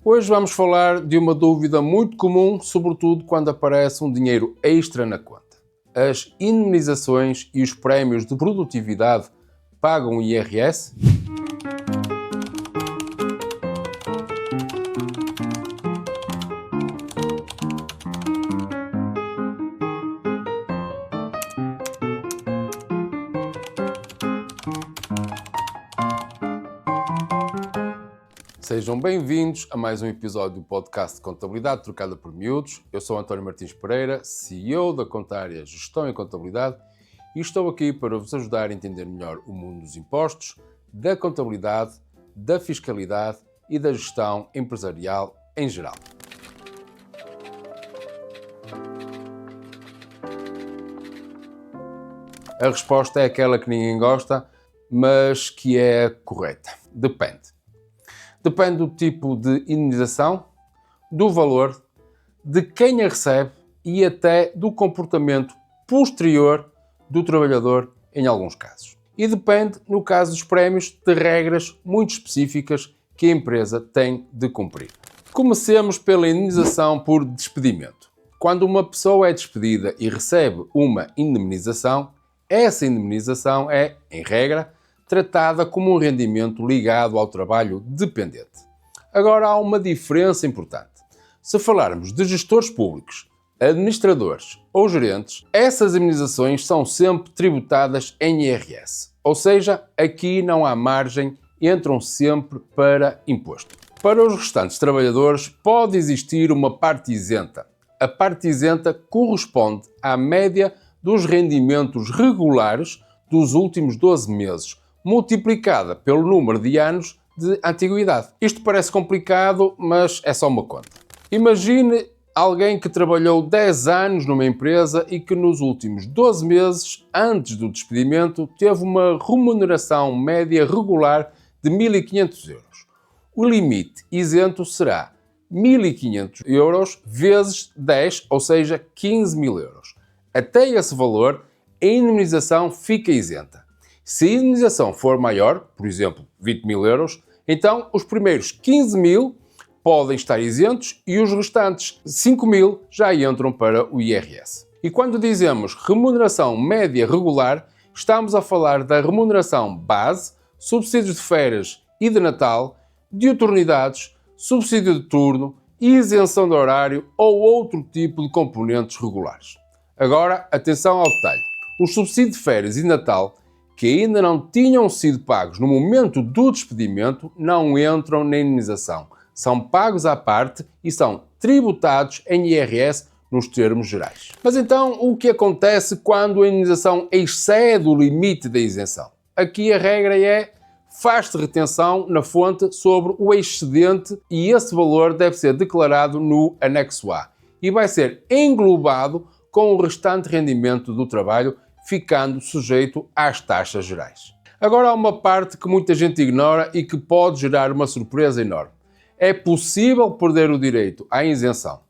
Hoje vamos falar de uma dúvida muito comum, sobretudo quando aparece um dinheiro extra na conta. As indemnizações e os prémios de produtividade pagam IRS? Sejam bem-vindos a mais um episódio do podcast de Contabilidade Trocada por Miúdos. Eu sou António Martins Pereira, CEO da Contária Gestão e Contabilidade, e estou aqui para vos ajudar a entender melhor o mundo dos impostos, da contabilidade, da fiscalidade e da gestão empresarial em geral. A resposta é aquela que ninguém gosta, mas que é correta. Depende. Depende do tipo de indemnização, do valor, de quem a recebe e até do comportamento posterior do trabalhador em alguns casos. E depende, no caso dos prémios, de regras muito específicas que a empresa tem de cumprir. Comecemos pela indemnização por despedimento. Quando uma pessoa é despedida e recebe uma indemnização, essa indemnização é, em regra, tratada como um rendimento ligado ao trabalho dependente. Agora há uma diferença importante. Se falarmos de gestores públicos, administradores ou gerentes, essas indemnizações são sempre tributadas em IRS. Ou seja, aqui não há margem, entram sempre para imposto. Para os restantes trabalhadores pode existir uma parte isenta. A parte isenta corresponde à média dos rendimentos regulares dos últimos 12 meses, multiplicada pelo número de anos de antiguidade. Isto parece complicado, mas é só uma conta. Imagine alguém que trabalhou 10 anos numa empresa e que nos últimos 12 meses, antes do despedimento, teve uma remuneração média regular de 1.500 euros. O limite isento será 1.500 euros vezes 10, ou seja, 15.000 euros. Até esse valor, a indemnização fica isenta. Se a indemnização for maior, por exemplo, 20.000 euros, então os primeiros 15.000 podem estar isentos e os restantes 5.000 já entram para o IRS. E quando dizemos remuneração média regular, estamos a falar da remuneração base, subsídios de férias e de Natal, diuturnidades, subsídio de turno, isenção de horário ou outro tipo de componentes regulares. Agora, atenção ao detalhe. Os subsídios de férias e Natal que ainda não tinham sido pagos no momento do despedimento, não entram na indemnização. São pagos à parte e são tributados em IRS nos termos gerais. Mas então, o que acontece quando a indemnização excede o limite da isenção? Aqui a regra é: faz-se retenção na fonte sobre o excedente e esse valor deve ser declarado no anexo A e vai ser englobado com o restante rendimento do trabalho, ficando sujeito às taxas gerais. Agora há uma parte que muita gente ignora e que pode gerar uma surpresa enorme. É possível perder o direito à isenção.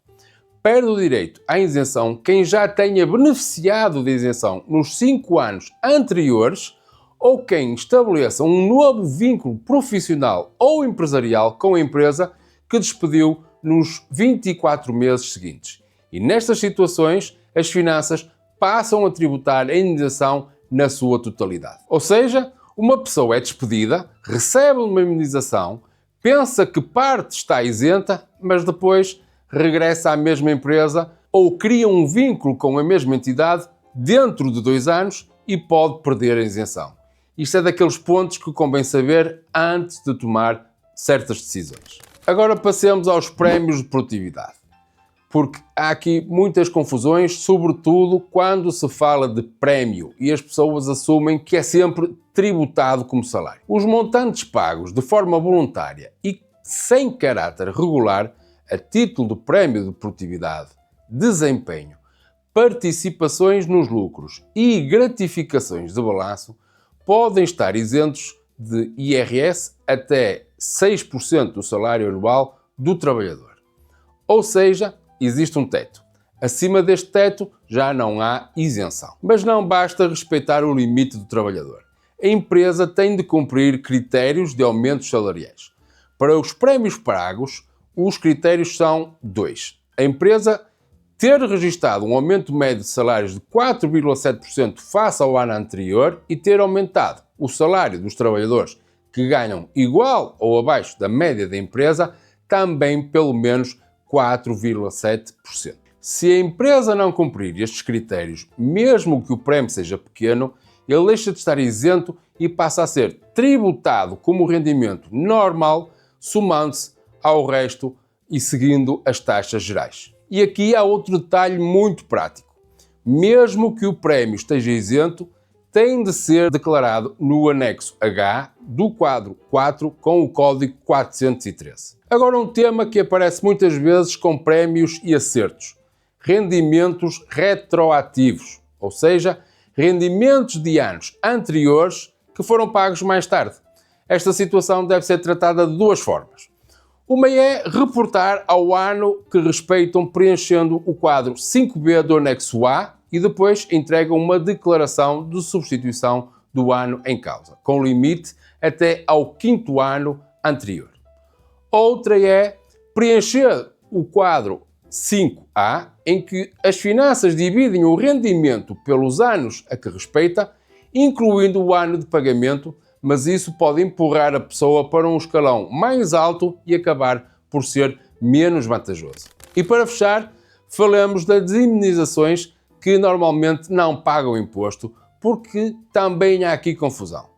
Perde o direito à isenção quem já tenha beneficiado da isenção nos 5 anos anteriores ou quem estabeleça um novo vínculo profissional ou empresarial com a empresa que despediu nos 24 meses seguintes. E nestas situações, as finanças passam a tributar a indemnização na sua totalidade. Ou seja, uma pessoa é despedida, recebe uma indemnização, pensa que parte está isenta, mas depois regressa à mesma empresa ou cria um vínculo com a mesma entidade dentro de 2 anos e pode perder a isenção. Isto é daqueles pontos que convém saber antes de tomar certas decisões. Agora passemos aos prémios de produtividade. Porque há aqui muitas confusões, sobretudo quando se fala de prémio e as pessoas assumem que é sempre tributado como salário. Os montantes pagos de forma voluntária e sem caráter regular, a título de prémio de produtividade, desempenho, participações nos lucros e gratificações de balanço, podem estar isentos de IRS até 6% do salário anual do trabalhador. Ou seja, existe um teto. Acima deste teto já não há isenção. Mas não basta respeitar o limite do trabalhador. A empresa tem de cumprir critérios de aumentos salariais. Para os prémios pagos, os critérios são dois. A empresa ter registado um aumento médio de salários de 4,7% face ao ano anterior e ter aumentado o salário dos trabalhadores que ganham igual ou abaixo da média da empresa também pelo menos 4,7%. Se a empresa não cumprir estes critérios, mesmo que o prémio seja pequeno, ele deixa de estar isento e passa a ser tributado como rendimento normal, somando-se ao resto e seguindo as taxas gerais. E aqui há outro detalhe muito prático. Mesmo que o prémio esteja isento, tem de ser declarado no anexo H do quadro 4 com o código 413. Agora um tema que aparece muitas vezes com prémios e acertos. Rendimentos retroativos, ou seja, rendimentos de anos anteriores que foram pagos mais tarde. Esta situação deve ser tratada de duas formas. Uma é reportar ao ano que respeitam preenchendo o quadro 5B do anexo A e depois entregam uma declaração de substituição do ano em causa, com limite até ao 5º ano anterior. Outra é preencher o quadro 5A, em que as finanças dividem o rendimento pelos anos a que respeita, incluindo o ano de pagamento, mas isso pode empurrar a pessoa para um escalão mais alto e acabar por ser menos vantajoso. E para fechar, falamos das indemnizações que normalmente não pagam imposto, porque também há aqui confusão.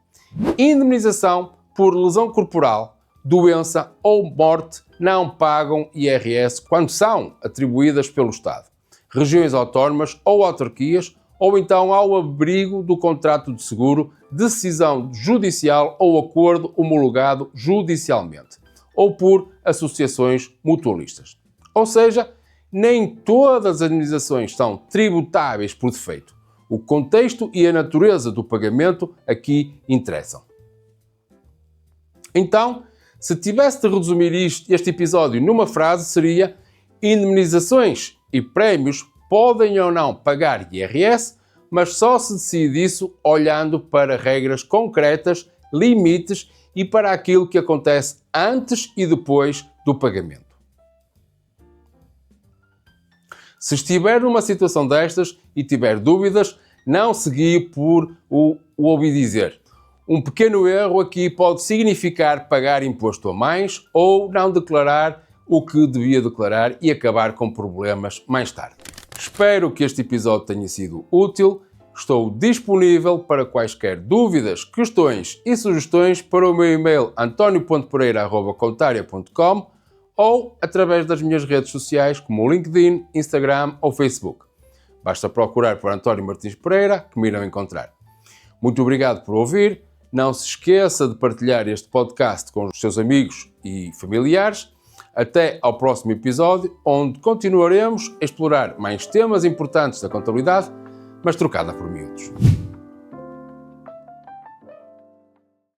Indemnização por lesão corporal, doença ou morte não pagam IRS quando são atribuídas pelo Estado, regiões autónomas ou autarquias, ou então ao abrigo do contrato de seguro, decisão judicial ou acordo homologado judicialmente, ou por associações mutualistas. Ou seja, nem todas as indemnizações são tributáveis por defeito. O contexto e a natureza do pagamento aqui interessam. Então, se tivesse de resumir este episódio numa frase, seria: indemnizações e prémios podem ou não pagar IRS, mas só se decide isso olhando para regras concretas, limites e para aquilo que acontece antes e depois do pagamento. Se estiver numa situação destas e tiver dúvidas, não se guie por o ouvir dizer. Um pequeno erro aqui pode significar pagar imposto a mais ou não declarar o que devia declarar e acabar com problemas mais tarde. Espero que este episódio tenha sido útil. Estou disponível para quaisquer dúvidas, questões e sugestões para o meu e-mail antonio.pereira@contaria.com ou através das minhas redes sociais como o LinkedIn, Instagram ou Facebook. Basta procurar por António Martins Pereira que me irão encontrar. Muito obrigado por ouvir. Não se esqueça de partilhar este podcast com os seus amigos e familiares. Até ao próximo episódio, onde continuaremos a explorar mais temas importantes da contabilidade, mas trocada por miúdos.